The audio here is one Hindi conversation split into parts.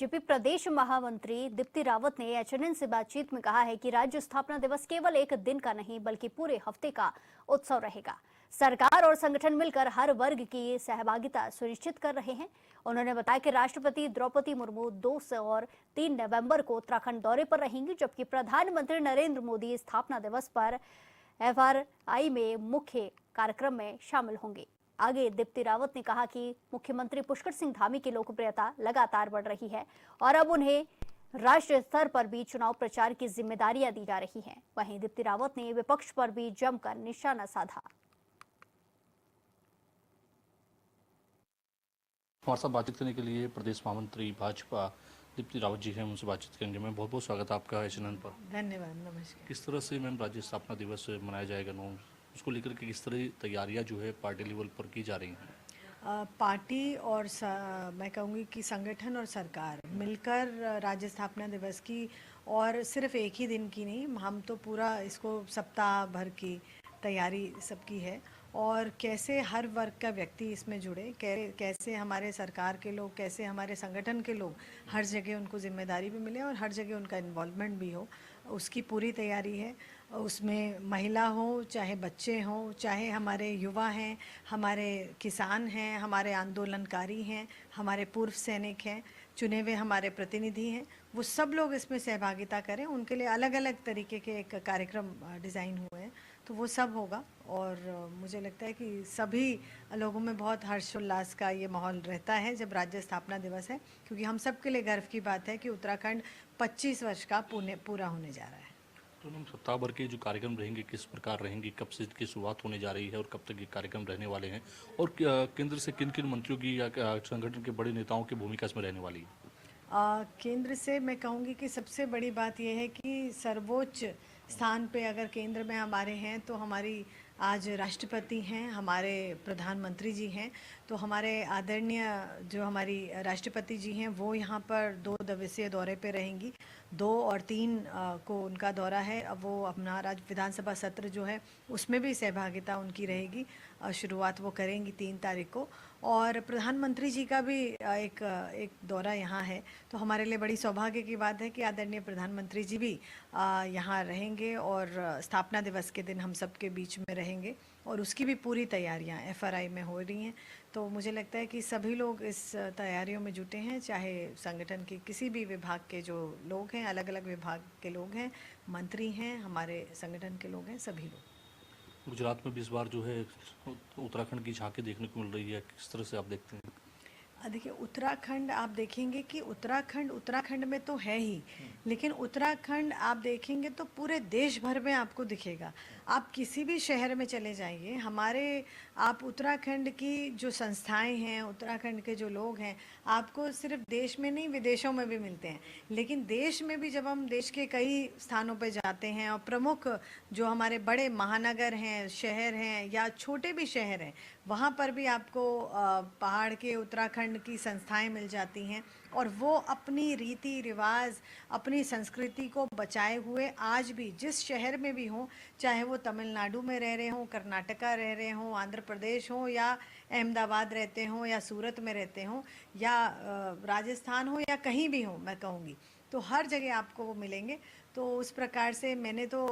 बीजेपी प्रदेश महामंत्री दीप्ति रावत ने एचएनएन से बातचीत में कहा है कि राज्य स्थापना दिवस केवल एक दिन का नहीं बल्कि पूरे हफ्ते का उत्सव रहेगा। सरकार और संगठन मिलकर हर वर्ग की सहभागिता सुनिश्चित कर रहे हैं। उन्होंने बताया कि राष्ट्रपति द्रौपदी मुर्मू 2 और 3 नवंबर को उत्तराखंड दौरे पर रहेंगी, जबकि प्रधानमंत्री नरेंद्र मोदी स्थापना दिवस पर एफआरआई में मुख्य कार्यक्रम में शामिल होंगे। आगे दीप्ति रावत ने कहा कि मुख्यमंत्री पुष्कर सिंह धामी की लोकप्रियता लगातार बढ़ रही है और अब उन्हें राष्ट्रीय स्तर पर भी चुनाव प्रचार की जिम्मेदारियां दी जा रही हैं। वहीं दीप्ति रावत ने विपक्ष पर भी जमकर निशाना साधा। हमारे साथ बातचीत करने के लिए प्रदेश महामंत्री भाजपा दीप्ति रावत जी हैं, उनसे बातचीत करेंगे। मैम, बहुत बहुत स्वागत है आपका एचएनएन पर। धन्यवाद, नमस्कार। किस तरह से मैम राज्य स्थापना दिवस मनाया जाएगा, उसको लेकर के किस तरह तैयारियां जो है पार्टी लेवल पर की जा रही हैं? पार्टी और मैं कहूँगी कि संगठन और सरकार मिलकर राज्य स्थापना दिवस की, और सिर्फ एक ही दिन की नहीं, हम तो पूरा इसको सप्ताह भर की तैयारी सबकी है। और कैसे हर वर्ग का व्यक्ति इसमें जुड़े, कैसे हमारे सरकार के लोग, कैसे हमारे संगठन के लोग, हर जगह उनको जिम्मेदारी भी मिले और हर जगह उनका इन्वॉल्वमेंट भी हो, उसकी पूरी तैयारी है। उसमें महिला हो, चाहे बच्चे हों, चाहे हमारे युवा हैं, हमारे किसान हैं, हमारे आंदोलनकारी हैं, हमारे पूर्व सैनिक हैं, चुने हुए हमारे प्रतिनिधि हैं, वो सब लोग इसमें सहभागिता करें। उनके लिए अलग अलग तरीके के एक कार्यक्रम डिज़ाइन हुए हैं, तो वो सब होगा। और मुझे लगता है कि सभी लोगों में बहुत हर्षोल्लास का ये माहौल रहता है जब राज्य स्थापना दिवस है, क्योंकि हम सब के लिए गर्व की बात है कि उत्तराखंड 25 वर्ष का पूरा होने जा रहा है। तो मैम, सप्ताह भर के जो कार्यक्रम रहेंगे किस प्रकार रहेंगे, कब से इसकी शुरुआत होने जा रही है और कब तक ये कार्यक्रम रहने वाले हैं, और केंद्र से किन किन मंत्रियों की या संगठन के बड़े नेताओं की भूमिका इसमें रहने वाली है? केंद्र से मैं कहूँगी कि सबसे बड़ी बात यह है कि सर्वोच्च स्थान पे अगर केंद्र में हमारे हैं तो हमारी आज राष्ट्रपति हैं, हमारे प्रधानमंत्री जी हैं। तो हमारे आदरणीय जो हमारी राष्ट्रपति जी हैं वो यहाँ पर 2 दिवसीय दौरे पे रहेंगी। 2 और 3 को उनका दौरा है। अब वो अपना राज्य विधानसभा सत्र जो है उसमें भी सहभागिता उनकी रहेगी। शुरुआत वो करेंगी 3 तारीख को। और प्रधानमंत्री जी का भी एक दौरा यहाँ है। तो हमारे लिए बड़ी सौभाग्य की बात है कि आदरणीय प्रधानमंत्री जी भी यहाँ रहेंगे और स्थापना दिवस के दिन हम सबके बीच में रहेंगे, और उसकी भी पूरी तैयारियाँ एफआरआई में हो रही हैं। तो मुझे लगता है कि सभी लोग इस तैयारियों में जुटे हैं, चाहे संगठन के किसी भी विभाग के जो लोग हैं, अलग अलग विभाग के लोग हैं, मंत्री हैं, हमारे संगठन के लोग हैं, सभी लोग। गुजरात में भी इस बार जो है उत्तराखंड की झांकी देखने को मिल रही है, किस तरह से आप देखते हैं? देखिए, उत्तराखंड आप देखेंगे कि उत्तराखंड में तो है ही, लेकिन उत्तराखंड आप देखेंगे तो पूरे देश भर में आपको दिखेगा। आप किसी भी शहर में चले जाइए, आप उत्तराखंड की जो संस्थाएं हैं, उत्तराखंड के जो लोग हैं, आपको सिर्फ देश में नहीं विदेशों में भी मिलते हैं। लेकिन देश में भी जब हम देश के कई स्थानों पर जाते हैं और प्रमुख जो हमारे बड़े महानगर हैं, शहर हैं या छोटे भी शहर हैं, वहाँ पर भी आपको पहाड़ के उत्तराखंड की संस्थाएं मिल जाती हैं, और वो अपनी रीति रिवाज, अपनी संस्कृति को बचाए हुए आज भी जिस शहर में भी हों, चाहे वो तमिलनाडु में रह रहे हों, कर्नाटका रह रहे हों, आंध्र प्रदेश हो, या अहमदाबाद रहते हों, या सूरत में रहते हों, या राजस्थान हो, या कहीं भी हो, मैं कहूँगी तो हर जगह आपको वो मिलेंगे। तो उस प्रकार से मैंने तो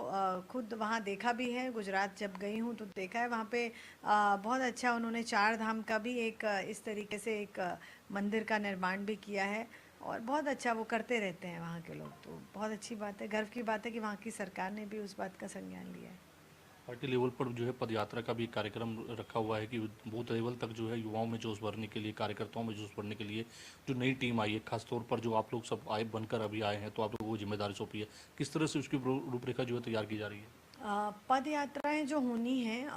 खुद वहाँ देखा भी है, गुजरात जब गई हूँ तो देखा है। वहाँ पे बहुत अच्छा उन्होंने 4 धाम का भी एक इस तरीके से एक मंदिर का निर्माण भी किया है, और बहुत अच्छा वो करते रहते हैं वहाँ के लोग। तो बहुत अच्छी बात है, गर्व की बात है कि वहाँ की सरकार ने भी उस बात का संज्ञान लिया है। पार्टी लेवल पर जो है पदयात्रा का भी कार्यक्रम रखा हुआ है कि बूथ लेवल तक जो है युवाओं में जोश भरने के लिए, कार्यकर्ताओं में जोश भरने के लिए जो नई टीम आई है, खासतौर पर जो आप लोग सब बनकर अभी आए हैं, तो आप लोगों को जिम्मेदारी सौंपी है, किस तरह से उसकी रूपरेखा जो है तैयार की जा रही है? पद यात्राएं जो होनी हैं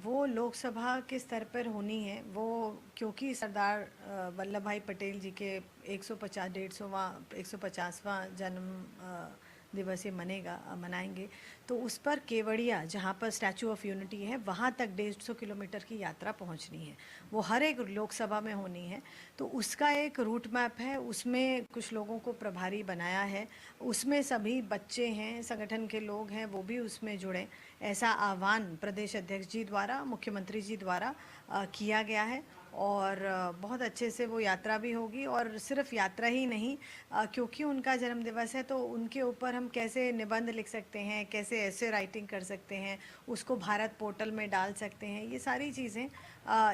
वो लोकसभा के स्तर पर होनी है। वो क्योंकि सरदार वल्लभ भाई पटेल जी के 150वां जन्म दिवस ये मनाएंगे, तो उस पर केवड़िया, जहाँ पर स्टैचू ऑफ यूनिटी है, वहाँ तक 150 किलोमीटर की यात्रा पहुँचनी है। वो हर एक लोकसभा में होनी है। तो उसका एक रूट मैप है, उसमें कुछ लोगों को प्रभारी बनाया है, उसमें सभी बच्चे हैं, संगठन के लोग हैं, वो भी उसमें जुड़ें, ऐसा आह्वान प्रदेश अध्यक्ष जी द्वारा, मुख्यमंत्री जी द्वारा किया गया है। और बहुत अच्छे से वो यात्रा भी होगी। और सिर्फ यात्रा ही नहीं, क्योंकि उनका जन्म दिवस है तो उनके ऊपर हम कैसे निबंध लिख सकते हैं, कैसे ऐसे राइटिंग कर सकते हैं, उसको भारत पोर्टल में डाल सकते हैं, ये सारी चीज़ें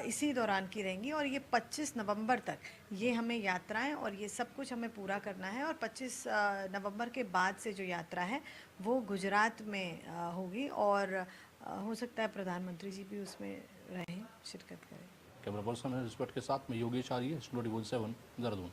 इसी दौरान की रहेंगी। और ये 25 नवंबर तक ये हमें यात्राएं और ये सब कुछ हमें पूरा करना है। और 25 नवंबर के बाद से जो यात्रा है वो गुजरात में होगी। और हो सकता है प्रधानमंत्री जी भी उसमें रहें, शिरकत करें। कैमरा पर्सन रिस्पेक्ट के साथ में योगेश आर्य, स्टूडियो 7 देहरादून।